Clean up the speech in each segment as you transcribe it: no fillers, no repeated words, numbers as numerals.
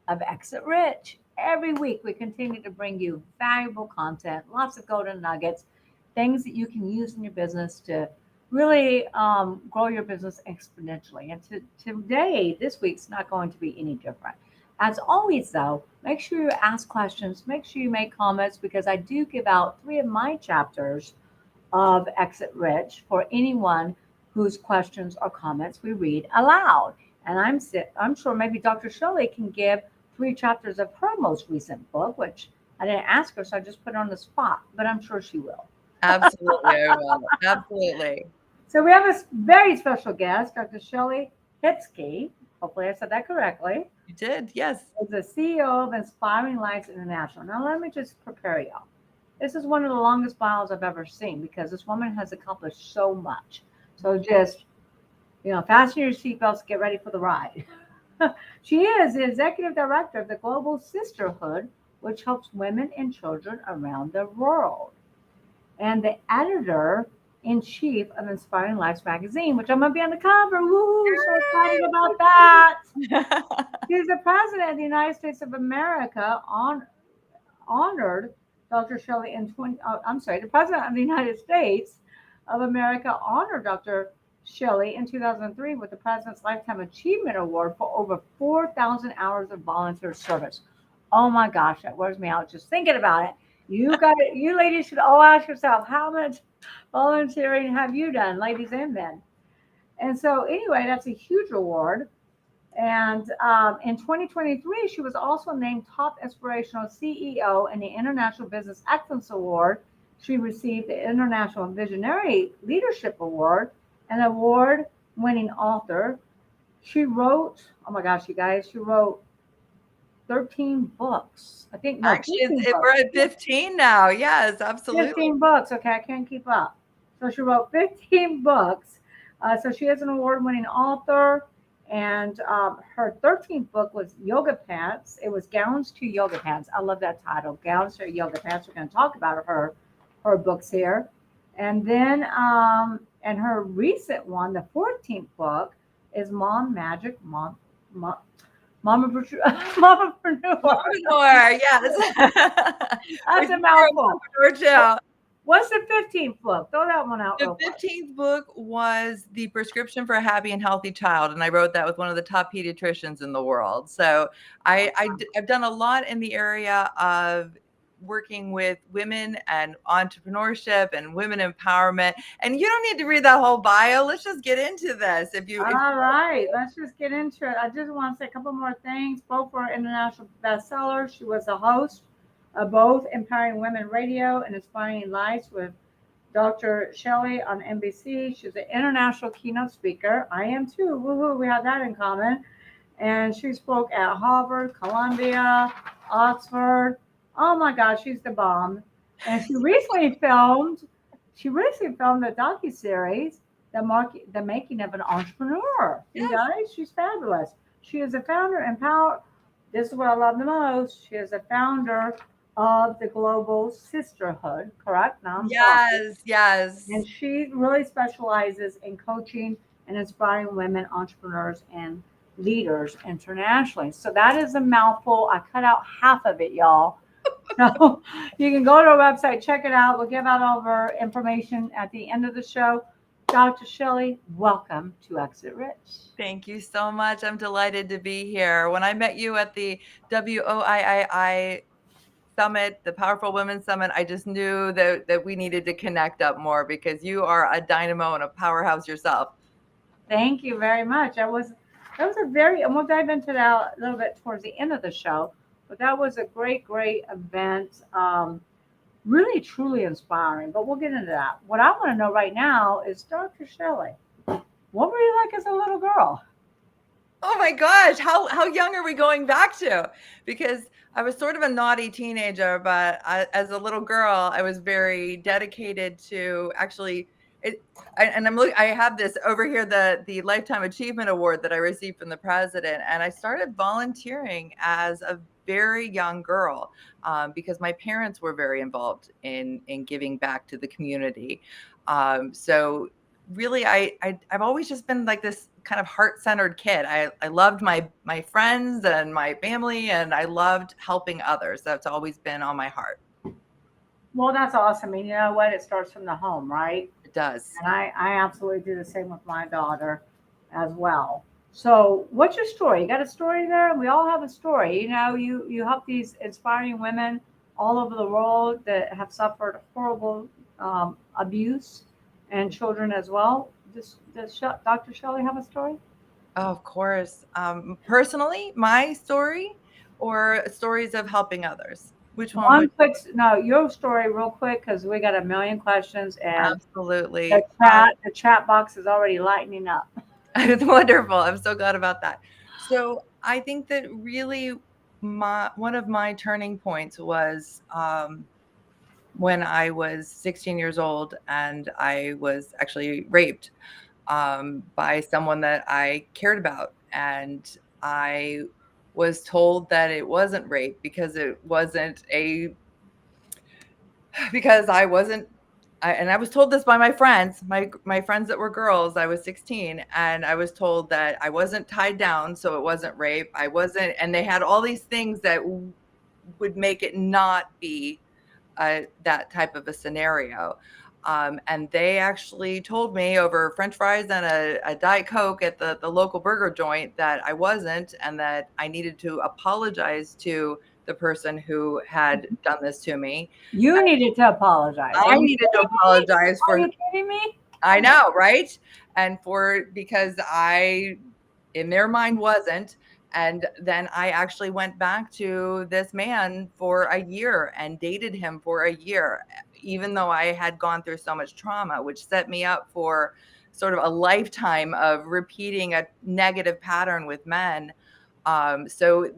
of Exit Rich. Every week, we continue to bring you valuable content, lots of golden nuggets, things that you can use in your business to really grow your business exponentially. And today, this week's not going to be any different. As always, though, make sure you ask questions, make sure you make comments because I do give out three of my chapters of Exit Rich for anyone whose questions or comments we read aloud. And I'm sure maybe Dr. Shelley can give three chapters of her most recent book, which I didn't ask her, so I just put her on the spot, but I'm sure she will. Absolutely, I will. Absolutely. So we have a very special guest, Dr. Shellie Hipsky. Hopefully I said that correctly. You did, yes. Is the CEO of Inspiring Lives International. Now let me just prepare y'all. This is one of the longest bios I've ever seen because this woman has accomplished so much. So just, fasten your seatbelts, get ready for the ride. She is the executive director of the Global Sisterhood, which helps women and children around the world, and the editor in chief of Inspiring Lives magazine, which I'm going to be on the cover. Woo! So excited about that. She's the president of the United States of America, honored Dr. Shelley in 20. I'm sorry, the president of the United States of America honored Dr. Shelley in 2003 with the President's Lifetime Achievement Award for over 4,000 hours of volunteer service. Oh my gosh, that wears me out just thinking about it. You got it. You ladies should all ask yourself, how much volunteering have you done, ladies and men? And so, anyway, that's a huge award. And in 2023, she was also named Top Inspirational CEO in the International Business Excellence Award. She received the International Visionary Leadership Award, an award winning author. She wrote, oh my gosh, you guys, she wrote 13 books. I think, no, Actually, 15 we're books. at 15 now. Yes, absolutely. 15 books. Okay, I can't keep up. So she wrote 15 books. So she is an award winning author. And her 13th book was Yoga Pants. It was Gowns to Yoga Pants. I love that title, Gowns to Yoga Pants. We're going to talk about her books here. And then, and her recent one, the 14th book, is Mom Magic, Mama, Mamapreneur. Entrepreneur, yes. That's a mouthful. Entrepreneur too. What's the 15th book? Throw that one out The real quick. 15th book was The Prescription for a Happy and Healthy Child, and I wrote that with one of the top pediatricians in the world. So I've done a lot in the area of working with women and entrepreneurship and women empowerment. And you don't need to read that whole bio. Let's just get into this. All right, let's just get into it. I just want to say a couple more things. Both were international bestsellers. She was the host of both Empowering Women Radio and Inspiring Lives with Dr. Shelley on NBC. She's an international keynote speaker. I am too. Woohoo, we have that in common. And she spoke at Harvard, Columbia, Oxford. Oh my gosh, she's the bomb. And she recently filmed a docuseries, the making of an entrepreneur. You Yes. guys, she's fabulous. She is a founder and power. This is what I love the most. She is a founder of the Global Sisterhood, correct? Now I'm talking. Yes. And she really specializes in coaching and inspiring women entrepreneurs and leaders internationally. So that is a mouthful. I cut out half of it, y'all. So you can go to our website, check it out. We'll give out all of our information at the end of the show. Dr. Shelley, welcome to Exit Rich. Thank you so much. I'm delighted to be here. When I met you at the WOIII Summit, the Powerful Women Summit, I just knew that we needed to connect up more because you are a dynamo and a powerhouse yourself. Thank you very much. That was a very, and we'll dive into that a little bit towards the end of the show, but that was a great, great event. Really, truly inspiring, but we'll get into that. What I want to know right now is, Dr. Shelley, what were you like as a little girl? Oh my gosh, how young are we going back to? Because I was sort of a naughty teenager, but as a little girl, I was very dedicated to actually. I have this over here, the Lifetime Achievement Award that I received from the president, and I started volunteering as a very young girl because my parents were very involved in giving back to the community. So really, I've always just been like this kind of heart-centered kid. I loved my friends and my family, and I loved helping others. That's always been on my heart. Well, that's awesome. And you know what? It starts from the home, right? It does. And I absolutely do the same with my daughter as well. So, what's your story? You got a story there? We all have a story. You know, you help these inspiring women all over the world that have suffered horrible abuse, and children as well. Does Dr. Shelley have a story? Oh, of course. Personally, my story or stories of helping others? Which one would? One quick, no, your story, real quick, because we got a million questions, and Absolutely. the chat box is already lightening up. It's wonderful. I'm so glad about that. So I think that really one of my turning points was when I was 16 years old and I was actually raped by someone that I cared about. And I was told that it wasn't rape because it wasn't a because I wasn't and I was told this by my friends, my friends that were girls. I was 16 and I was told that I wasn't tied down, so it wasn't rape. I wasn't, and they had all these things that would make it not be that type of a scenario. And they actually told me over French fries and a Diet Coke at the local burger joint that I wasn't, and that I needed to apologize to the person who had done this to me. You needed to apologize. Are I you needed to kidding me? apologize Are for, you kidding me? I know, right? And because I, in their mind, wasn't. And then I actually went back to this man for a year and dated him for a year, even though I had gone through so much trauma, which set me up for sort of a lifetime of repeating a negative pattern with men. So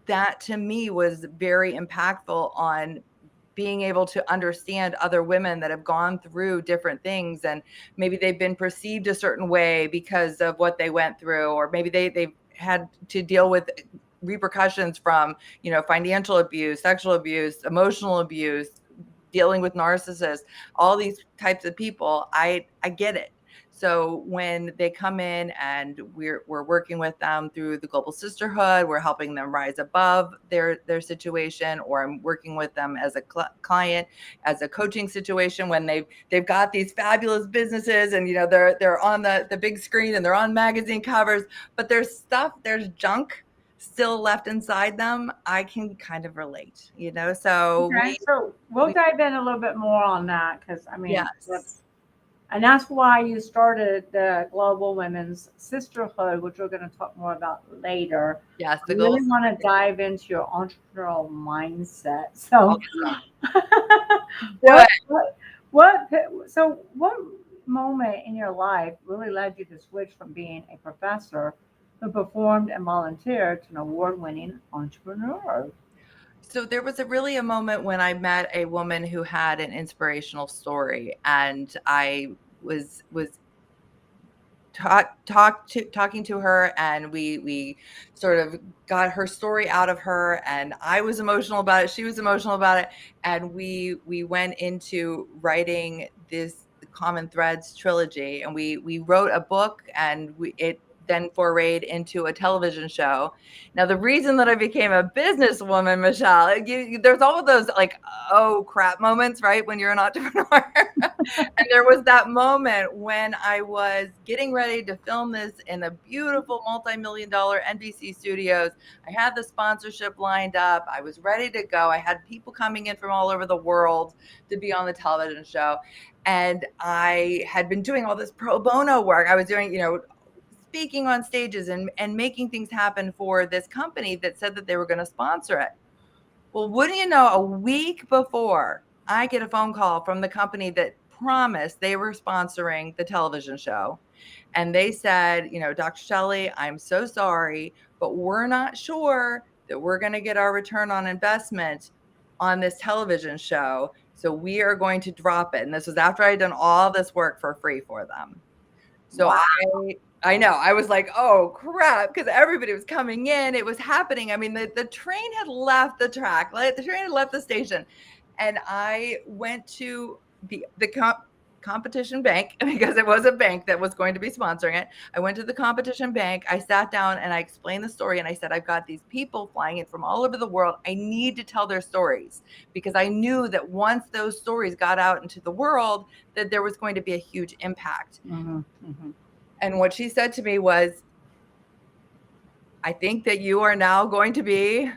that to me was very impactful on being able to understand other women that have gone through different things, and maybe they've been perceived a certain way because of what they went through, or maybe they've had to deal with repercussions from, financial abuse, sexual abuse, emotional abuse, dealing with narcissists, all these types of people. I get it. So when they come in and we're working with them through the Global Sisterhood, we're helping them rise above their situation, or I'm working with them as a client, as a coaching situation when they've got these fabulous businesses, and they're on the big screen and they're on magazine covers, but there's junk still left inside them. I can kind of relate, so Okay, so we'll we dive in a little bit more on that because I mean, yes. and that's why you started the Global Women's Sisterhood, which we're going to talk more about later. Yes, I the really goals. want to dive into your entrepreneurial mindset. So, Awesome. Do what, it. what, what moment in your life really led you to switch from being a professor who performed and volunteered to an award-winning entrepreneur? So there was really a moment when I met a woman who had an inspirational story, and I was talking to her, and we sort of got her story out of her, and I was emotional about it, she was emotional about it, and we went into writing this Common Threads trilogy, and we wrote a book, and it then forayed into a television show. Now, the reason that I became a businesswoman, Michelle, there's all of those like, oh crap moments, right, when you're an entrepreneur. And there was that moment when I was getting ready to film this in the beautiful multi-million-dollar NBC studios. I had the sponsorship lined up. I was ready to go. I had people coming in from all over the world to be on the television show. And I had been doing all this pro bono work. I was doing, speaking on stages and making things happen for this company that said that they were going to sponsor it. Well, wouldn't you know, a week before, I get a phone call from the company that promised they were sponsoring the television show. And they said, Dr. Shelley, I'm so sorry, but we're not sure that we're going to get our return on investment on this television show. So we are going to drop it. And this was after I had done all this work for free for them. So Wow. I know, I was like, oh crap, because everybody was coming in. It was happening. I mean, the train had left the track, like the train had left the station. And I went to the competition bank because it was a bank that was going to be sponsoring it. I went to the competition bank. I sat down and I explained the story. And I said, I've got these people flying in from all over the world. I need to tell their stories because I knew that once those stories got out into the world, that there was going to be a huge impact. And what she said to me was, I think that you are now going to be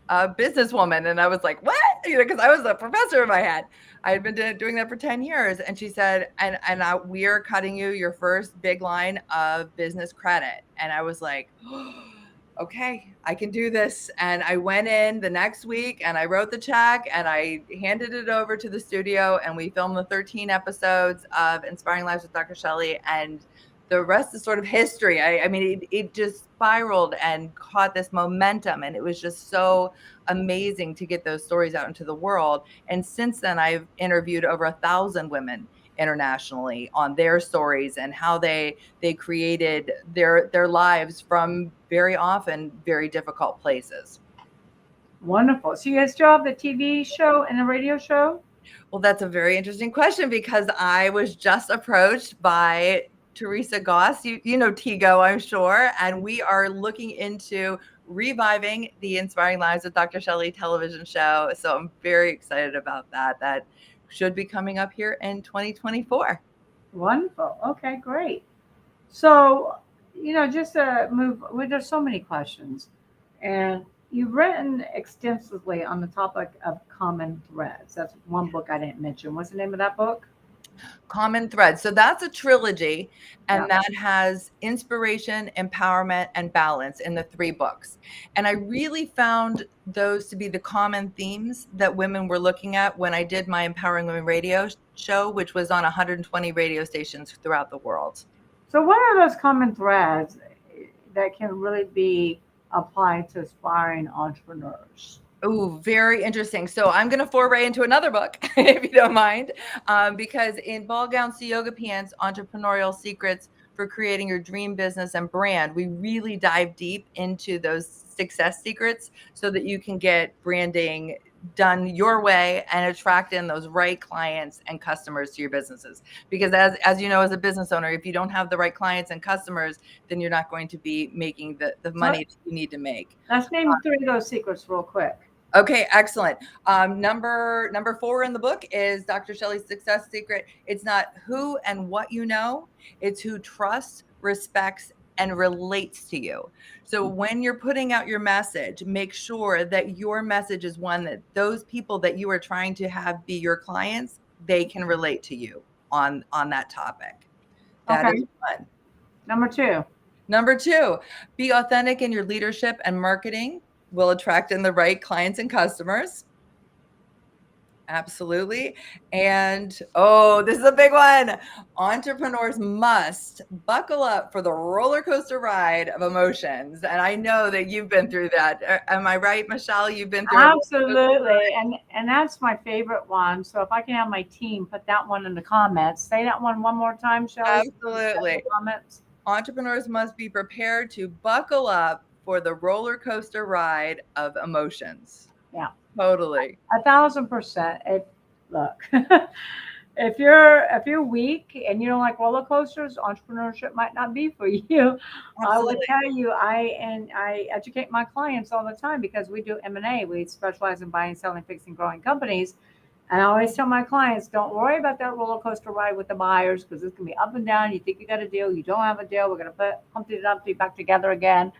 a businesswoman. And I was like, what? Because I was a professor in my head. I had been doing that for 10 years. And she said, we are cutting you your first big line of business credit. And I was like, oh, okay, I can do this. And I went in the next week and I wrote the check and I handed it over to the studio and we filmed the 13 episodes of Inspiring Lives with Dr. Shellie, and the rest is sort of history. I mean, it just spiraled and caught this momentum, and it was just so amazing to get those stories out into the world. And since then, I've interviewed over 1,000 women internationally on their stories and how they created their lives from very often very difficult places. Wonderful. So you guys still have the TV show and the radio show? Well, that's a very interesting question because I was just approached by Teresa Goss, you know Tigo, I'm sure, and we are looking into reviving the Inspiring Lives of Dr. Shellie television show. So I'm very excited about that. That should be coming up here in 2024. Wonderful. Okay, great. So, just to move, well, there's so many questions, and you've written extensively on the topic of common threads. That's one book I didn't mention. What's the name of that book? Common Thread. So that's a trilogy, and that has inspiration, empowerment, and balance in the 3 books. And I really found those to be the common themes that women were looking at when I did my Empowering Women radio show, which was on 120 radio stations throughout the world. So what are those common threads that can really be applied to aspiring entrepreneurs? Oh, very interesting. So I'm going to foray into another book, if you don't mind, because in Ball Gowns to Yoga Pants, Entrepreneurial Secrets for Creating Your Dream Business and Brand, we really dive deep into those success secrets so that you can get branding done your way and attract in those right clients and customers to your businesses. Because as you know, as a business owner, if you don't have the right clients and customers, then you're not going to be making the money that you need to make. Let's name 3 of those secrets real quick. Okay, excellent. Number 4 in the book is Dr. Shellie's success secret. It's not who and what you know, it's who trusts, respects, and relates to you. So when you're putting out your message, make sure that your message is one that those people that you are trying to have be your clients, they can relate to you on that topic. That is one. Number 2, be authentic in your leadership and marketing. Will attract in the right clients and customers. Absolutely. And this is a big one. Entrepreneurs must buckle up for the roller coaster ride of emotions. And I know that you've been through that. Am I right, Michelle? You've been through Absolutely. And that's my favorite one. So if I can have my team put that one in the comments. Say that one more time, Shellie. Absolutely. Comments. Entrepreneurs must be prepared to buckle up for the roller coaster ride of emotions. Yeah. Totally. 1,000%. Look, if you're weak and you don't like roller coasters, entrepreneurship might not be for you. Absolutely. I will tell you, I educate my clients all the time because we do M&A. We specialize in buying, selling, fixing, growing companies. And I always tell my clients, don't worry about that roller coaster ride with the buyers because it's going to be up and down. You think you got a deal, you don't have a deal. We're going to put Humpty Dumpty back together again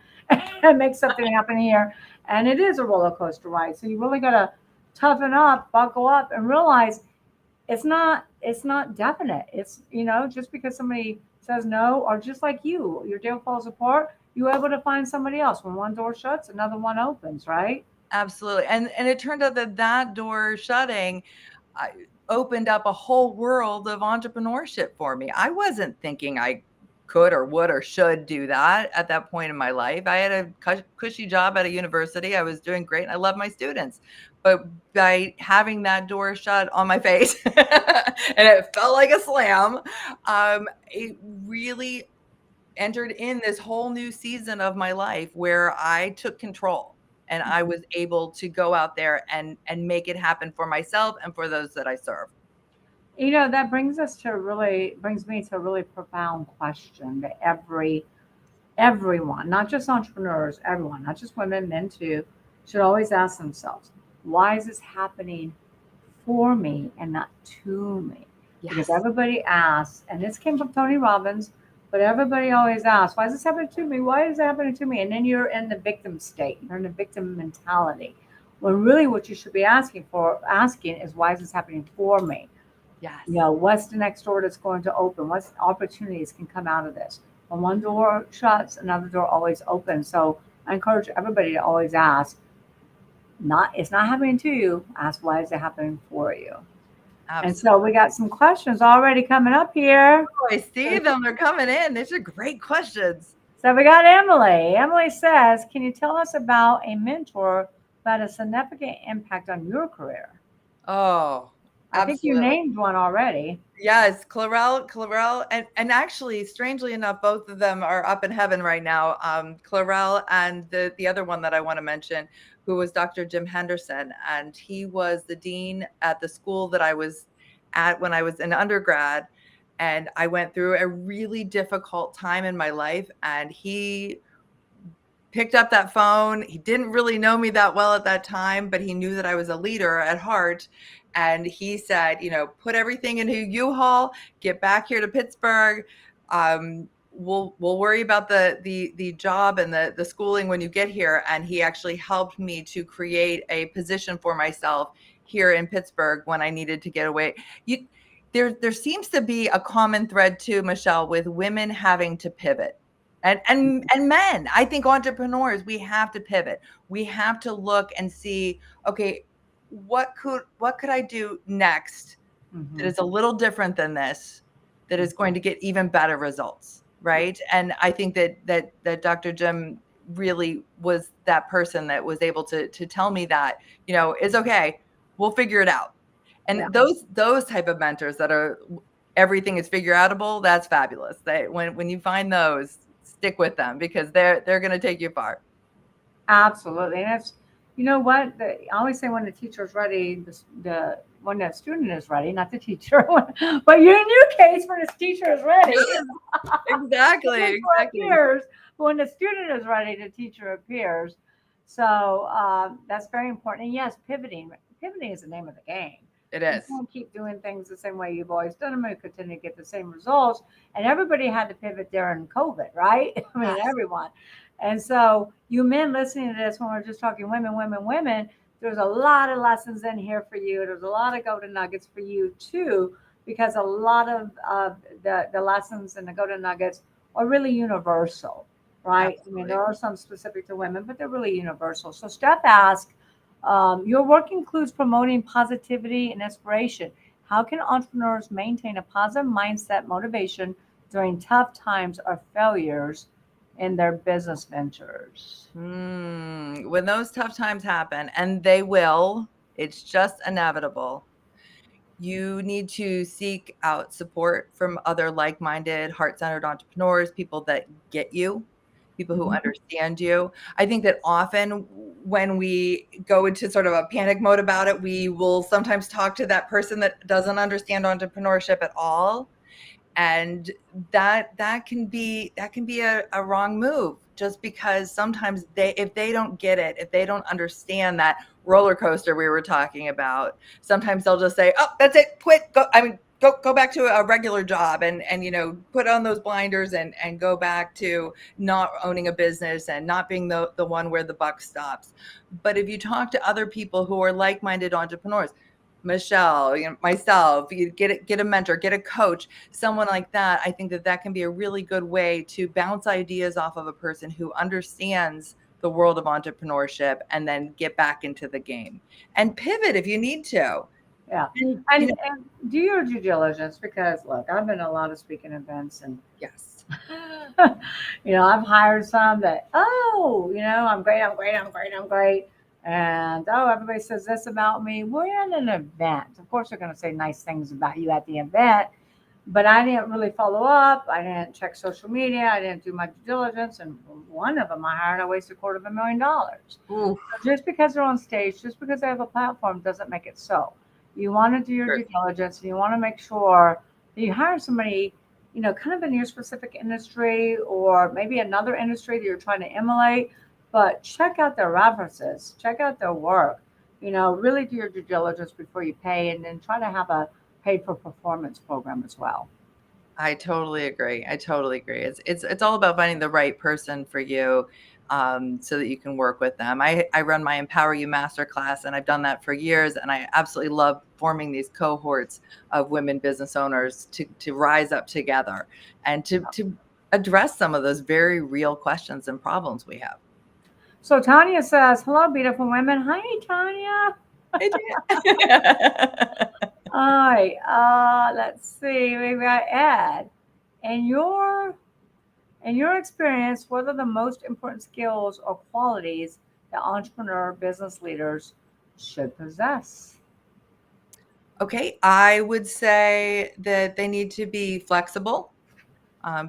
and make something happen here. And it is a roller coaster ride. So you really got to toughen up, buckle up, and realize it's not definite. It's, just because somebody says no, or just like your deal falls apart, you're able to find somebody else. When one door shuts, another one opens, right? Absolutely. And it turned out that door shutting opened up a whole world of entrepreneurship for me. I wasn't thinking I could or would or should do that at that point in my life. I had a cushy job at a university. I was doing great and I love my students. But by having that door shut on my face and it felt like a slam, it really entered in this whole new season of my life where I took control. And I was able to go out there and make it happen for myself and for those that I serve. That brings me to a really profound question that everyone, not just entrepreneurs, everyone, not just women, men too, should always ask themselves, why is this happening for me and not to me? Because Yes. everybody asks, and this came from Tony Robbins, but everybody always asks, why is this happening to me? Why is it happening to me? And then you're in the victim state, you're in the victim mentality. When really what you should be asking is, why is this happening for me? Yes. What's the next door that's going to open? What opportunities can come out of this? When one door shuts, another door always opens. So I encourage everybody to always ask, not it's not happening to you, ask why is it happening for you. And so we Absolutely. got some questions already coming up here. Oh, I see them. They're coming in. These are great questions. So we got Emily. Emily says, can you tell us about a mentor who had a significant impact on your career? Oh, I think you absolutely. named one already. Yes, Clarell, and actually, strangely enough, both of them are up in heaven right now. Clarell and the other one that I want to mention, who was Dr. Jim Henderson, and he was the dean at the school that I was at when I was in undergrad, and I went through a really difficult time in my life, and he picked up that phone. He didn't really know me that well at that time, but he knew that I was a leader at heart. And he said, put everything in a U-Haul, get back here to Pittsburgh. We'll worry about the job and the schooling when you get here. And he actually helped me to create a position for myself here in Pittsburgh when I needed to get away. There seems to be a common thread too, Michelle, with women having to pivot. And men, I think entrepreneurs, we have to pivot. We have to look and see, okay, what could I do next that Hmm. is a little different than this, that is going to get even better results, right? And I think that Dr. Jim really was that person that was able to tell me that, it's okay, we'll figure it out. Yeah. And those type of mentors that are everything is figure outable, that's fabulous. When you find those, stick with them because they're going to take you far. Absolutely. And it's, you know what? I always say when the teacher is ready, when the student is ready, not the teacher, but you in your case, when the teacher is ready, Yes, the exactly, mentor exactly. appears. When the student is ready, the teacher appears. So that's very important. And yes, pivoting is the name of the game. It You is. can't keep doing things the same way you've always done them and continue to get the same results. And everybody had to pivot during COVID, right? I mean, Yes. everyone. And so, you men listening to this, when we're just talking women, women, women, there's a lot of lessons in here for you. There's a lot of golden nuggets for you too, because a lot of the lessons and the golden nuggets are really universal, right? I mean, there Absolutely. are some specific to women, but they're really universal. So, Steph asked, your work includes promoting positivity and inspiration. How can entrepreneurs maintain a positive mindset, motivation during tough times or failures in their business ventures? When those tough times happen, and they will, it's just inevitable. You need to seek out support from other like-minded, heart-centered entrepreneurs, people that get you, people who Mhm. understand you. I think that often when we go into sort of a panic mode about it, we will sometimes talk to that person that doesn't understand entrepreneurship at all, and that can be a wrong move, just because sometimes if they don't get it, if they don't understand that roller coaster we were talking about, sometimes they'll just say, oh, that's it, quit, go back to a regular job, and put on those blinders and go back to not owning a business and not being the one where the buck stops. But if you talk to other people who are like-minded entrepreneurs, Michelle, myself, you get a mentor, get a coach, someone like that, I think that can be a really good way to bounce ideas off of a person who understands the world of entrepreneurship, and then get back into the game and pivot if you need to. Yeah. And, And do your due diligence, because look, I've been to a lot of speaking events and yes, I've hired some that, oh, I'm great, I'm great, I'm great, I'm great. And oh, everybody says this about me. We're in an event. Of course, they're going to say nice things about you at the event, but I didn't really follow up. I didn't check social media. I didn't do my due diligence. And one of them I hired, I wasted $250,000. ooh, So just because they're on stage, just because they have a platform, doesn't make it so. You want to do your Sure. due diligence, and you want to make sure that you hire somebody, kind of in your specific industry or maybe another industry that you're trying to emulate. But check out their references, check out their work. Really do your due diligence before you pay, and then try to have a paid for performance program as well. I totally agree. I totally agree. It's all about finding the right person for you, so that you can work with them. I run my Empower You Masterclass, and I've done that for years, and I absolutely love forming these cohorts of women business owners to rise up together and to address some of those very real questions and problems we have. So Tanya says, "Hello, beautiful women." Hi, Tanya. It is. All right. Let's see. Maybe I add. In your in your experience, what are the most important skills or qualities that entrepreneur business leaders should possess? Okay, I would say that they need to be flexible,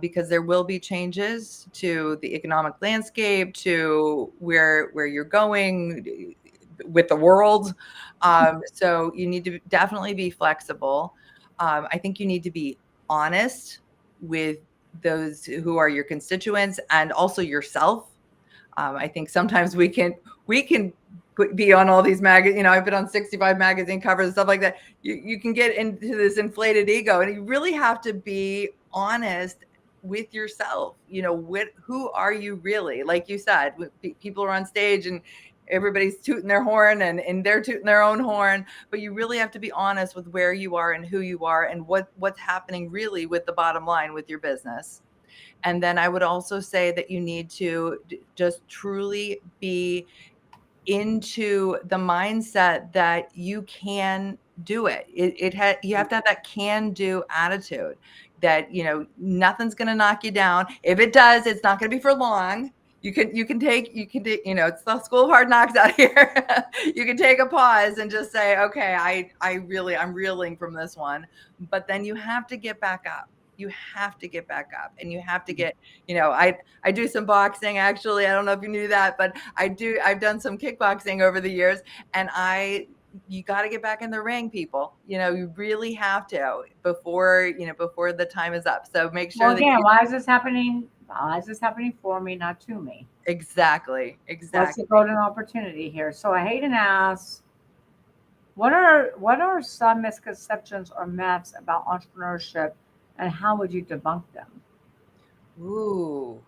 because there will be changes to the economic landscape, to where you're going with the world. So you need to definitely be flexible. I think you need to be honest with those who are your constituents and also yourself. I think sometimes we can be on all these I've been on 65 magazine covers and stuff like that. You can get into this inflated ego, and you really have to be honest with yourself. Who are you really? Like you said, people are on stage and everybody's tooting their horn, and they're tooting their own horn, but you really have to be honest with where you are and who you are and what's happening really with the bottom line with your business. And then I would also say that you need to just truly be into the mindset that you can do it. You have to have that can do attitude, that, nothing's going to knock you down. If it does, it's not going to be for long. It's the school of hard knocks out here. You can take a pause and just say, okay, I'm reeling from this one. But then you have to get back up. You have to get back up, and you have to get, I do some boxing, actually. I don't know if you knew that, but I've done some kickboxing over the years, and you got to get back in the ring, people. You really have to before the time is up. So make Well, sure that again, why is this happening? Why is this happening for me, not to me? exactly. What's the golden opportunity here? So I hate and ask, what are some misconceptions or myths about entrepreneurship, and how would you debunk them? Ooh,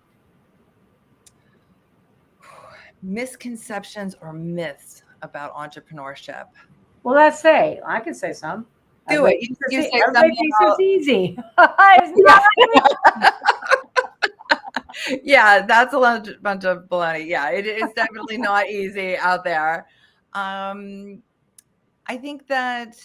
misconceptions or myths about entrepreneurship. Well, let's say I can say some. Do it. You say something. Everybody thinks it's easy. It's Yeah. not. Yeah, that's a bunch of baloney. Yeah, it is definitely not easy out there. Um, I think that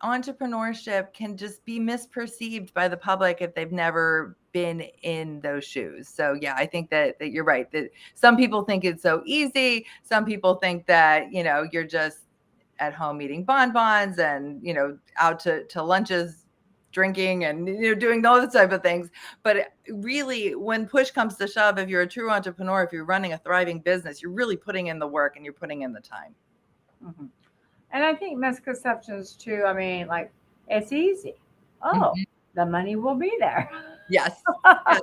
entrepreneurship can just be misperceived by the public if they've never been in those shoes. So yeah, I think that you're right. That some people think it's so easy. Some people think that, you're just at home eating bonbons and, out to lunches drinking and, doing those type of things. But really, when push comes to shove, if you're a true entrepreneur, if you're running a thriving business, you're really putting in the work and you're putting in the time. Mhm. And I think misconceptions too. I mean, like, it's easy. Oh, Mhm. the money will be there. Yes. Yes.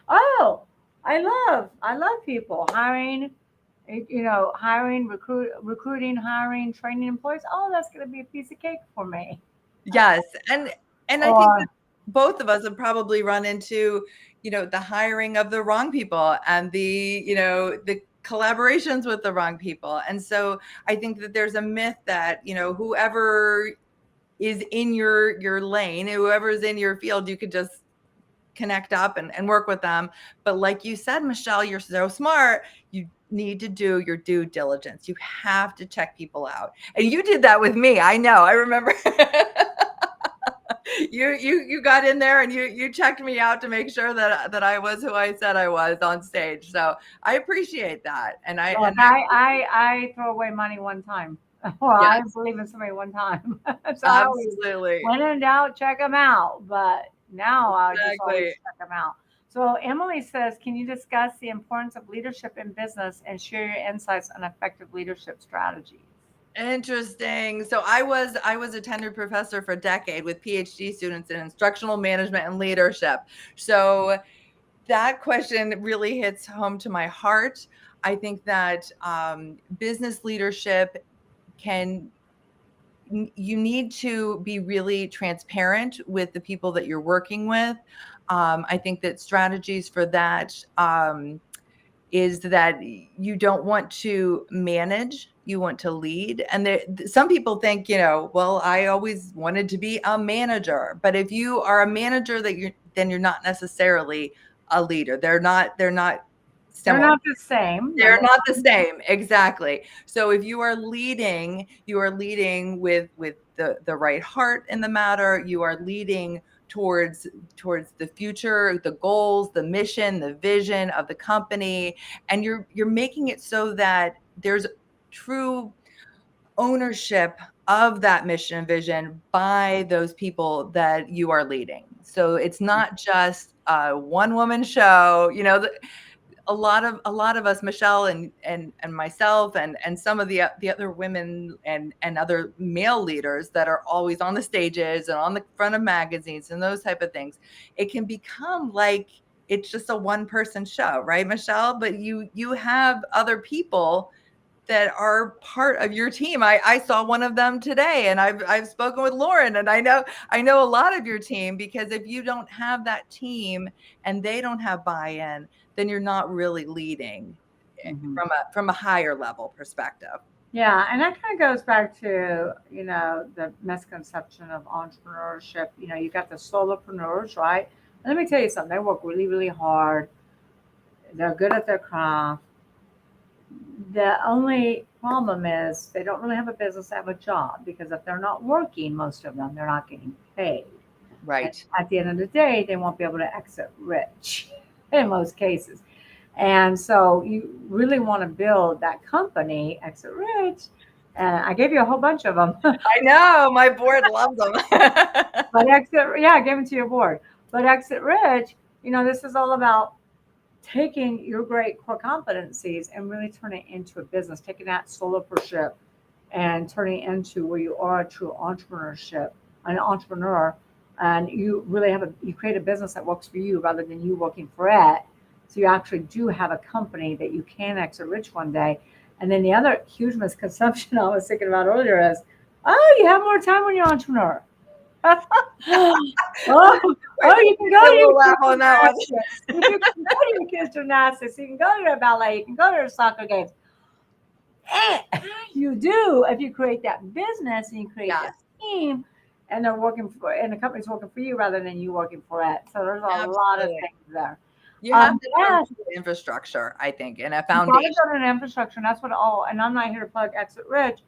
Oh, I love people hiring, recruiting, hiring, training employees. Oh, that's going to be a piece of cake for me. Yes, and I think that Or both of us have probably run into, the hiring of the wrong people and the collaborations with the wrong people. And so I think that there's a myth that, whoever is in your lane, whoever is in your field, you could just connect up and work with them. But like you said, Michelle, you're so smart. You need to do your due diligence. You have to check people out. And you did that with me. I know. I remember. You got in there and you checked me out to make sure that I was who I said I was on stage. So I appreciate that. And I look, and I throw away money one time. Well, I yes, believe in somebody one time. So I always, absolutely. when in doubt, check them out. But now I just always Exactly. check them out. So Emily says, can you discuss the importance of leadership in business and share your insights on effective leadership strategies? Interesting. So I was a tenured professor for a decade with PhD students in instructional management and leadership. So that question really hits home to my heart. I think that business leadership can you need to be really transparent with the people that you're working with. I think that strategies for that is that you don't want to manage, you want to lead. And some people think, well, I always wanted to be a manager. But if you are a manager, then you're not necessarily a leader. They're not They're similar. not the same. They're not the same. Exactly. So if you are leading with the right heart in the matter. You are leading towards the future, the goals, the mission, the vision of the company, and you're making it so that there's true ownership of that mission and vision by those people that you are leading. So it's not just a one woman show. A lot of us, Michelle and myself and some of the other women and other male leaders that are always on the stages and on the front of magazines and those type of things, it can become like it's just a one person show, right, Michelle? But you have other people that are part of your team. I saw one of them today, and I've spoken with Lauren, and I know a lot of your team, because if you don't have that team and they don't have buy-in, then you're not really leading Mhm. from a higher level perspective. Yeah, and that kind of goes back to, the misconception of entrepreneurship. You got the solopreneurs, right? And let me tell you something, they work really, really hard. They're good at their craft. The only problem is they don't really have a business, they have a job, because if they're not working, most of them, they're not getting paid. And Right. at the end of the day, they won't be able to exit rich in most cases. And so you really want to build that company, exit rich. And I gave you a whole bunch of them. I know my board loves them. But exit, yeah, I gave them to your board. But exit rich, this is all about taking your great core competencies and really turning it into a business, taking that solopreneurship and turning it into where you are a true an entrepreneur, and you really you create a business that works for you rather than you working for it. So you actually do have a company that you can exit rich one day. And then the other huge misconception I was thinking about earlier is, oh, you have more time when you're an entrepreneur. Oh, you can go A to little your laugh kids' on that one. gymnastics. You can go to your kids' gymnastics. You can go to their ballet. You can go to their soccer games. And you do if you create that business and you create Yes, that team, and and the company's working for you rather than you working for it. So there's a lot of absolutely. things there. You have to have a Yes, good infrastructure, I think, and a you got to foundation. build an infrastructure, and that's what all. And I'm not here to plug Exit Rich.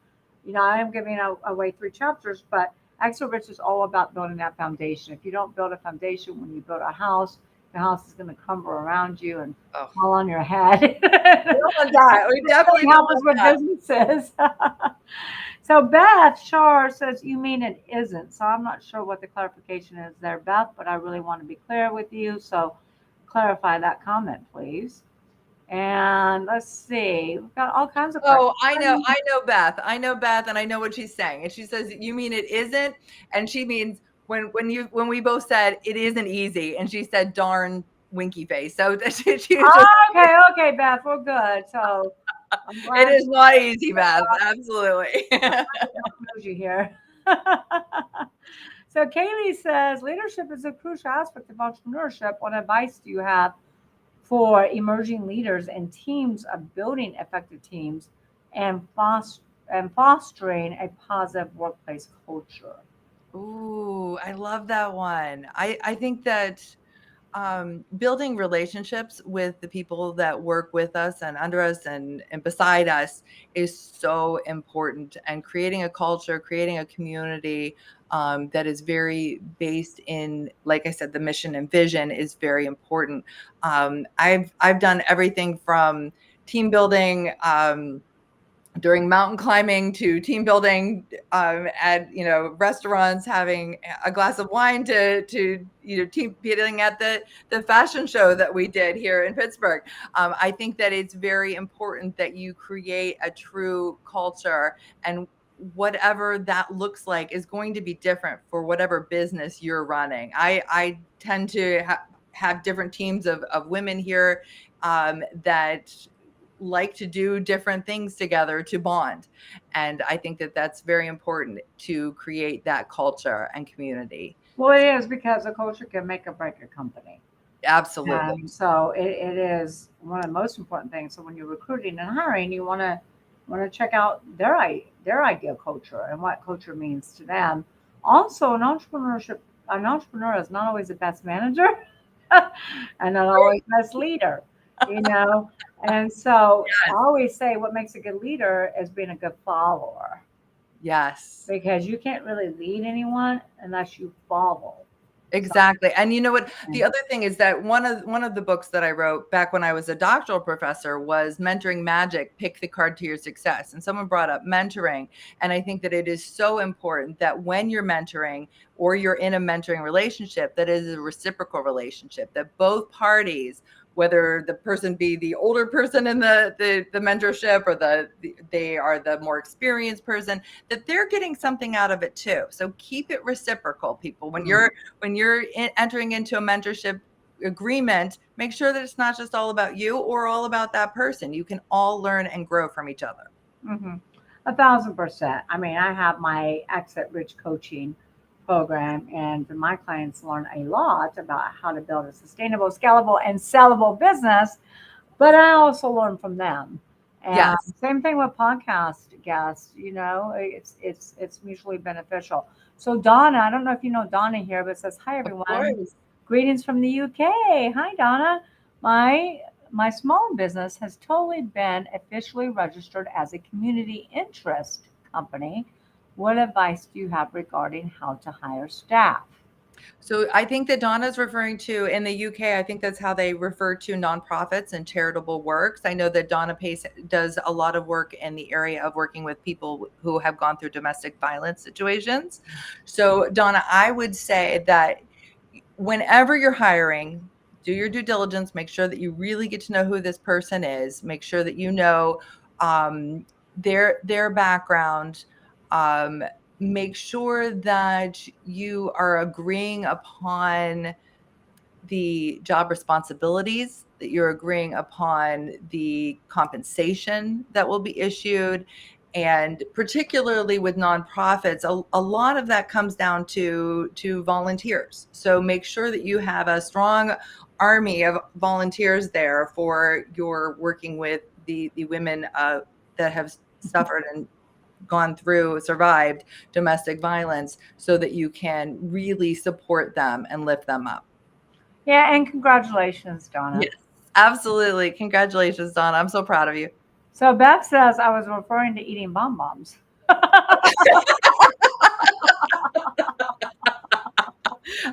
I am giving away 3 chapters, but Exit Rich is all about building that foundation. If you don't build a foundation, when you build a house, the house is going to crumble around you and Oh, fall on your head. we don't want that. We definitely don't Help us want with that. businesses. So Beth Shar says, you mean it isn't. So I'm not sure what the clarification is there, Beth, but I really want to be clear with you. So clarify that comment, please. And let's see, we've got all kinds of questions. Oh, I know Beth. I know Beth, and I know what she's saying. And she says, "You mean it isn't?" And she means when we both said it isn't easy, and she said, "Darn winky face." So she was just, Okay, okay, Beth, we're good. So I'm it glad is not easy, Beth. Absolutely. you here. So Kaylee says leadership is a crucial aspect of entrepreneurship. What advice do you have for emerging leaders and teams of building effective teams and fostering a positive workplace culture? Ooh, I love that one. I think that building relationships with the people that work with us and under us and beside us is so important. And creating a culture, creating a community that is very based in, like I said, the mission and vision is very important. I've done everything from team building. during mountain climbing to team building, at restaurants, having a glass of wine to team building at the fashion show that we did here in Pittsburgh. I think that it's very important that you create a true culture, and whatever that looks like is going to be different for whatever business you're running. I tend to have different teams of women here, that like to do different things together to bond. And I think that that's very important to create that culture and community. Well, it is because a culture can make or break a company. Absolutely. And so it is one of the most important things. So when you're recruiting and hiring, you want to check out their ideal culture and what culture means to them. Also, an entrepreneur is not always the best manager and not always the best leader, you know. And so I always say what makes a good leader is being a good follower, Yes. because you can't really lead anyone unless you follow. Exactly. And you know what? The other thing is that one of the books that I wrote back when I was a doctoral professor was Mentoring Magic, Pick the Card to Your Success. And someone brought up mentoring. And I think that it is so important that when you're mentoring or you're in a mentoring relationship, that it is a reciprocal relationship, that both parties, whether the person be the older person in the mentorship, or they are the more experienced person, that they're getting something out of it too. So keep it reciprocal, people. When you're entering into a mentorship agreement, make sure that it's not just all about you or all about that person. You can all learn and grow from each other. Mm-hmm. 1,000%. I mean, I have my Exit Rich coaching program, and my clients learn a lot about how to build a sustainable, scalable, and sellable business. But I also learn from them. And Yes. same thing with podcast guests. It's mutually beneficial. So Donna, I don't know if you know Donna here, but it says, "Hi Of everyone, course. greetings from the UK." Hi Donna. My small business has totally been officially registered as a community interest company. What advice do you have regarding how to hire staff? So I think that Donna's referring to, in the UK, I think that's how they refer to nonprofits and charitable works. I know that Donna Pace does a lot of work in the area of working with people who have gone through domestic violence situations. So Donna, I would say that whenever you're hiring, do your due diligence, make sure that you really get to know who this person is, make sure that you know, their background, um, make sure that you are agreeing upon the job responsibilities, that you're agreeing upon the compensation that will be issued. And particularly with nonprofits, a lot of that comes down to volunteers. So make sure that you have a strong army of volunteers there for your working with the women that have suffered and survived domestic violence, so that you can really support them and lift them up. Yeah, and congratulations, Donna. Yes, absolutely. Congratulations, Donna. I'm so proud of you. So Beth says I was referring to eating bonbons.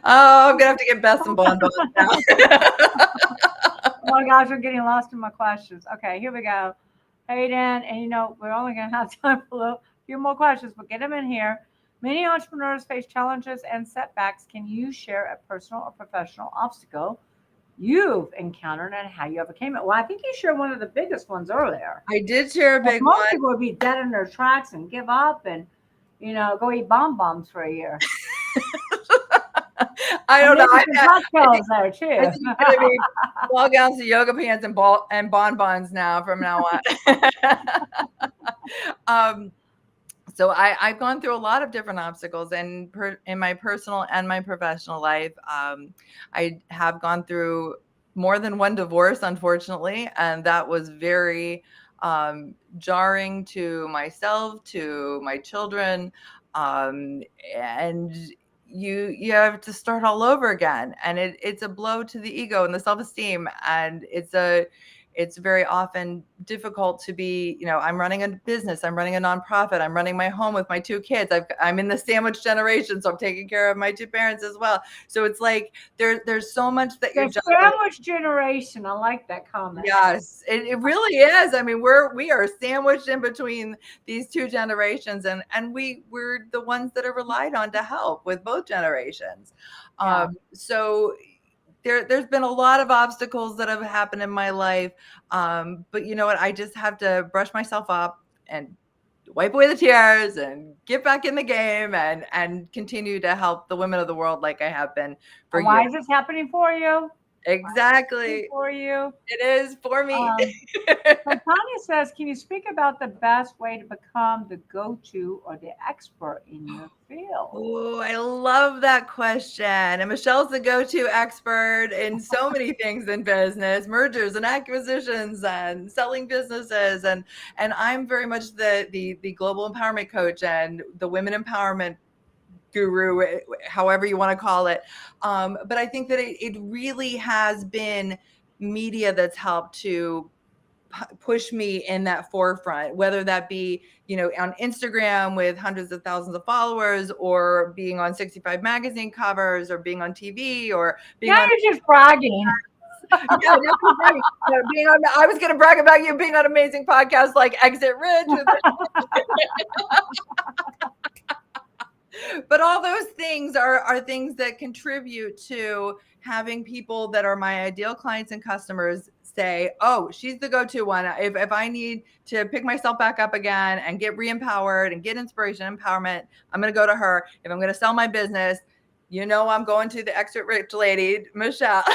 Oh, I'm gonna have to get Beth some bonbons now. Oh my gosh, I'm getting lost in my questions. Okay, here we go. Hayden, and we're only going to have time for a few more questions, but get them in here. Many entrepreneurs face challenges and setbacks. Can you share a personal or professional obstacle you've encountered and how you overcame it? Well, I think you shared one of the biggest ones earlier. I did share a big Most one. people would be dead in their tracks and give up and, go eat bonbons for a year. I don't know. I cocktails there too. think it's gonna be ball gowns to yoga pants and bonbons now from now on. So I've gone through a lot of different obstacles in my personal and my professional life. I have gone through more than one divorce, unfortunately, and that was very jarring to myself, to my children, and you have to start all over again, and it's a blow to the ego and the self-esteem, and it's very often difficult to be, I'm running a business, I'm running a nonprofit, I'm running my home with my 2 kids. I'm in the sandwich generation, so I'm taking care of my 2 parents as well. So it's like there's so much that you're The sandwich generation. I like that comment. Yes, it really is. I mean, we are sandwiched in between these 2 generations, and we're the ones that are relied on to help with both generations. Yeah. So there's been a lot of obstacles that have happened in my life, but you know what? I just have to brush myself up and wipe away the tears and get back in the game and continue to help the women of the world like I have been for And why years. is this happening for you? Exactly. For you. It is for me. So Tanya says, can you speak about the best way to become the go-to or the expert in your field? Oh, I love that question. And Michelle's the go-to expert in so many things in business, mergers and acquisitions and selling businesses. And I'm very much the global empowerment coach and the women empowerment guru, however you want to call it. But I think that it really has been media that's helped to push me in that forefront, whether that be, on Instagram with hundreds of thousands of followers, or being on 65 magazine covers, or being on TV, or being Now on. you're just bragging. Yeah, being on. I was going to brag about you being on amazing podcasts like Exit Ridge. But all those things are things that contribute to having people that are my ideal clients and customers say, oh, she's the go-to one. If I need to pick myself back up again and get re-empowered and get inspiration, empowerment, I'm going to go to her. If I'm going to sell my business, I'm going to the Exit Rich lady, Michelle.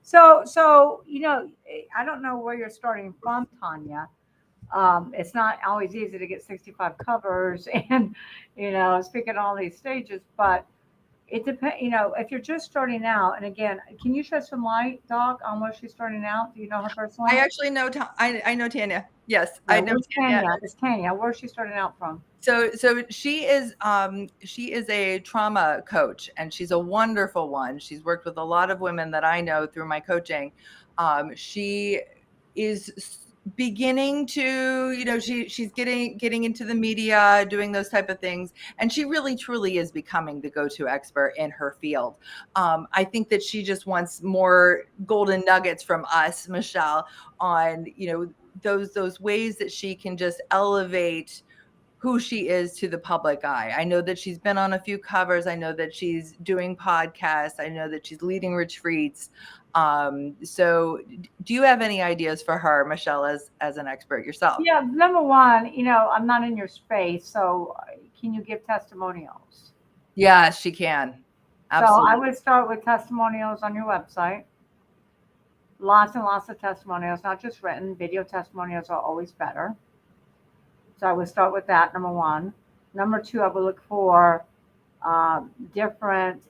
So, I don't know where you're starting from, Tanya. It's not always easy to get 65 covers and, speak at all these stages, but it depends, if you're just starting out, and again, can you shed some light, Doc, on where she's starting out? Do you know her personally? I actually know, I know Tanya. Yes, Yeah, I know where's Tanya. Tanya? It's Tanya. Where's she starting out from? So she is a trauma coach, and she's a wonderful one. She's worked with a lot of women that I know through my coaching. She is beginning to, she's getting into the media, doing those type of things, and she really truly is becoming the go-to expert in her field. I think that she just wants more golden nuggets from us, Michelle, on those ways that she can just elevate who she is to the public eye. I know that she's been on a few covers. I know that she's doing podcasts. I know that she's leading retreats. So do you have any ideas for her, Michelle, as an expert yourself? Yeah, number one, I'm not in your space, so can you give testimonials? Yes, she can. Absolutely. So I would start with testimonials on your website. Lots and lots of testimonials, not just written. Video testimonials are always better. So I would start with that, number one. Number two, I would look for different